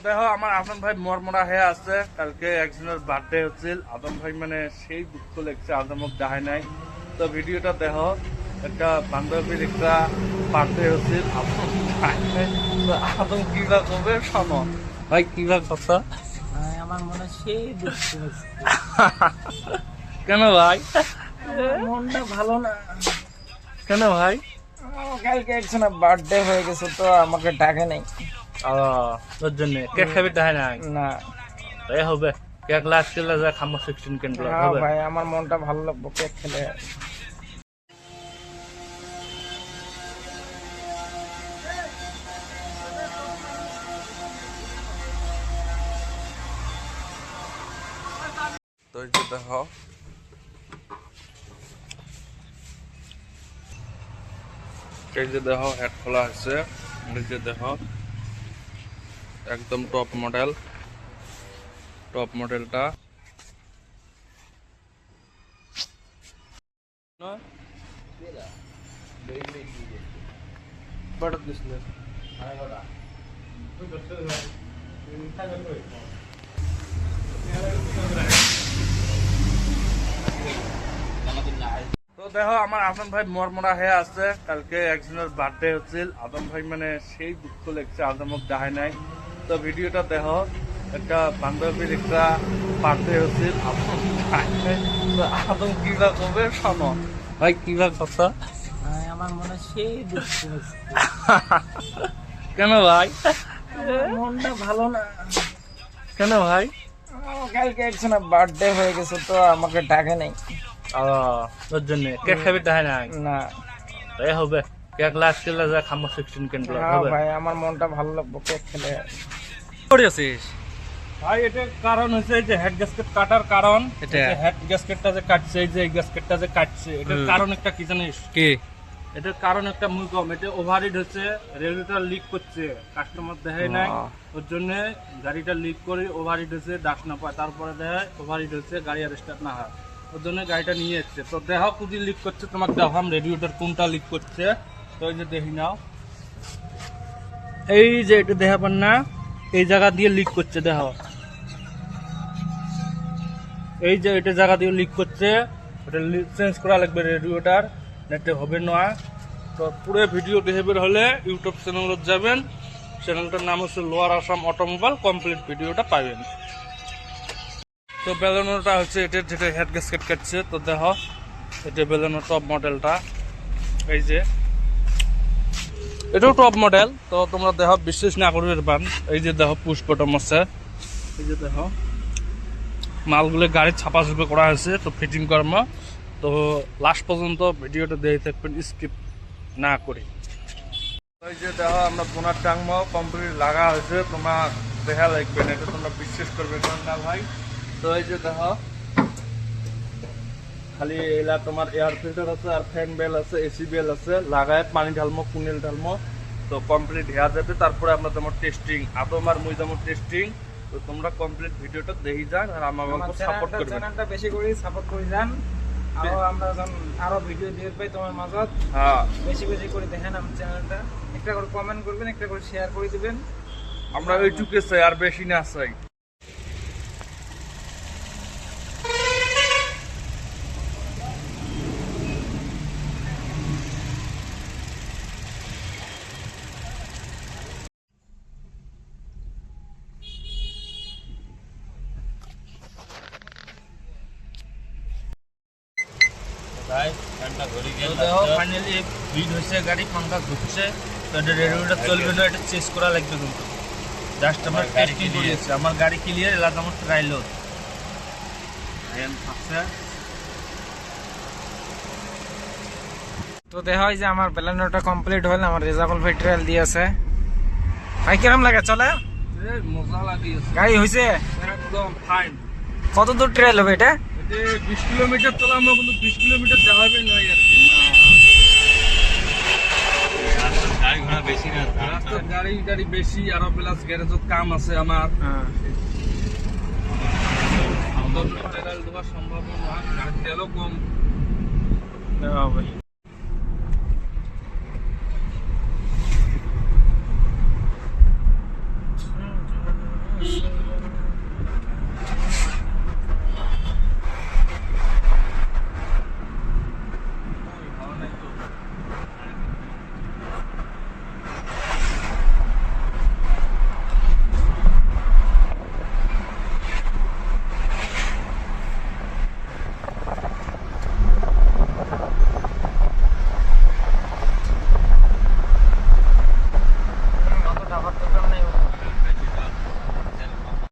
দেখো আমার আদম ভাই মরমরা হয়ে আছে, কালকে একজনের বার্থডে হচ্ছিল। আদম ভাই মানে সেই দুঃখ লেগছে, আদমক দেখায় নাই। তো ভিডিওটা দেখো, একটা বান্ধবীর একটা বার্থডে হচ্ছিল, আদম কিবা করবে শোনো ভাই, কিবা কথা। আমার মনে সেই দুঃখ কেন ভাই? মনটা ভালো না। কেন ভাই? কালকে একজনের বার্থডে হয়ে গেছে, তো আমাকে ডাকে নাই। তোর জন্য কেক খাবি তাই নাই? না তাই হবে, কেক লাস্ট কেলে যা খামো 16 কেন হবে ভাই, আমার মনটা ভালো লাগবে কেক খেলে। তো এই যে দেখো, এই যে দেখো হেড খোলা আছে, এই যে দেখো একদম টপ মডেলটা। তো দেখো আমার আদম ভাই মরমরা হয়ে আছে, কালকে একজনের বার্থডে হচ্ছিল। আদম ভাই মানে সেই দুঃখ লেগছে, আদমক দেখায় নাই। তো ভিডিওটা দেখো, একটা বান্ধবীর একটা বার্থডে হচ্ছিল, আদম কিবা করবে শোনো ভাই, কিবা কথা। আমার মনে সেই দুঃখ কেন ভাই? মনটা ভালো না। কেন ভাই? কালকে একজনের বার্থডে হয়ে গেছে, তো আমাকে ডাকে নাই। তোর জন্য কেক খাবি তাই নাই? না তাই হবে, কেক লাস্ট কেলে যা খামো 16 কেন হবে ভাই, আমার মনটা ভালো লাগবে কেক খেলে। করেছিস ভাই? এটা কারণ হচ্ছে যে হেড গ্যাসকেট কাটার কারণ, এটা হেড গ্যাসকেটটা যে কাটছে, এই যে এই গ্যাসকেটটা যে কাটছে, এটার কারণ একটা কি জানিস? কি এটার কারণ একটা মূল কম, এটা ওভারহিট হচ্ছে, রেগুলেটর লিক করছে, কাস্টমার দেখায় নাই, ওর জন্য গাড়িটা লিক করে ওভারহিট হচ্ছে, ডাস্ট না পায়, তারপরে দেখায় ওভারহিট হচ্ছে, গাড়ি আর স্টার্ট না হয়, ওর জন্য গাড়িটা নিয়ে যাচ্ছে। তো দেখো কুদি লিক করছে, তোমাকে দেখাম রেডিওটার কোনটা লিক করছে। তো এই যে দেখি নাও, এই যে এটা দেখা পান না, এই জায়গা দিয়ে লিক করছে, দেখো এই যে এটা জায়গা দিয়ে লিক করছে, ওটা চেঞ্জ করা লাগবে রেডিওটার, নেটে হবে না। তো পুরো ভিডিও দেখবেন হলে ইউটিউব চ্যানেলত যাবেন, চ্যানেলটার নাম হচ্ছে লোয়ার আসাম অটোমোবাইল, কমপ্লিট ভিডিওটা পাবেন। তো বেলানোটা হচ্ছে এটা, যেটা হেড গ্যাসকেট কাটছে। তো দেখো এটা বেলানো টপ মডেলটা, এই যে এটাও টপ মডেল। তো তোমরা দেখো, বিশ্বাস না করবে পান, এই যে দেখো পুশ বটম আছে, এই যে দেখো মালগুলো গাড়ির ছাপা ছুপে করা হয়েছে। তো ফিটিং কর্ম, তো লাস্ট পর্যন্ত ভিডিওটা দেখে থাকবেন, স্কিপ না করে। এই যে দেখো আমরা বোনার টাংম কমপ্লিট লাগা হয়েছে, তোমার দেখা লাগবে না, এটা তোমরা বিশ্বাস করবে না ভাই। তো এই যে দেখো খালি এলা তোমার এয়ার ফিল্টার আছে, আর ফ্যান বেল আছে, এসি বেল আছে, লাগায় পানি ঢালমো, কুনেল ঢালমো, তো কমপ্লিট হয়ে যাবে। তারপরে আমরা তোমার টেস্টিং আদম আর মুই যেমন টেস্টিং। তো তোমরা কমপ্লিট ভিডিওটা দেখি যান, আর আমাকে সাপোর্ট করবেন, চ্যানেলটা বেশি করে সাপোর্ট করে যান। আমরা যখন আরো ভিডিও দিয়ে পাই তোমার মাঝত, হ্যাঁ বেশি বেশি করে দেখেন আমার চ্যানেলটা, একটা করে কমেন্ট করবেন, একটা করে শেয়ার করে দিবেন। আমরা ওইটুকু চাই, আর বেশি না চাই। ফাইনালি ফিট হয়েছে, গাড়ি পাঙ্খা ঘুরছে। তো এটা রেডিওটা চলবে না, এটা চেঞ্জ করা লাগবে কিন্তু। জাস্ট আমরা টেস্টিং করেছি, আমার গাড়ি ক্লিয়ার, এলাকা আমার ট্রাইল তো দেখা হয় যে আমার বেলানোটা কমপ্লিট হল, আমার রেজাবল ফেট্রিয়াল দিয়েছে। ভাই কিরম লাগে চলে? মজা লাগিয়েছে, গাড়ি হয়েছে একদম ফাইন। কত দূর ট্রায়াল হবে এটা? 20 কিলোমিটার চলাম, কিন্তু 20 কিলোমিটার দেখাবে নয় আর কি। গাড়ি বেশি, আরো প্লাস গ্যারেজত কাম আছে আমার, সম্ভব নয়, গাড়ির তেলও কম।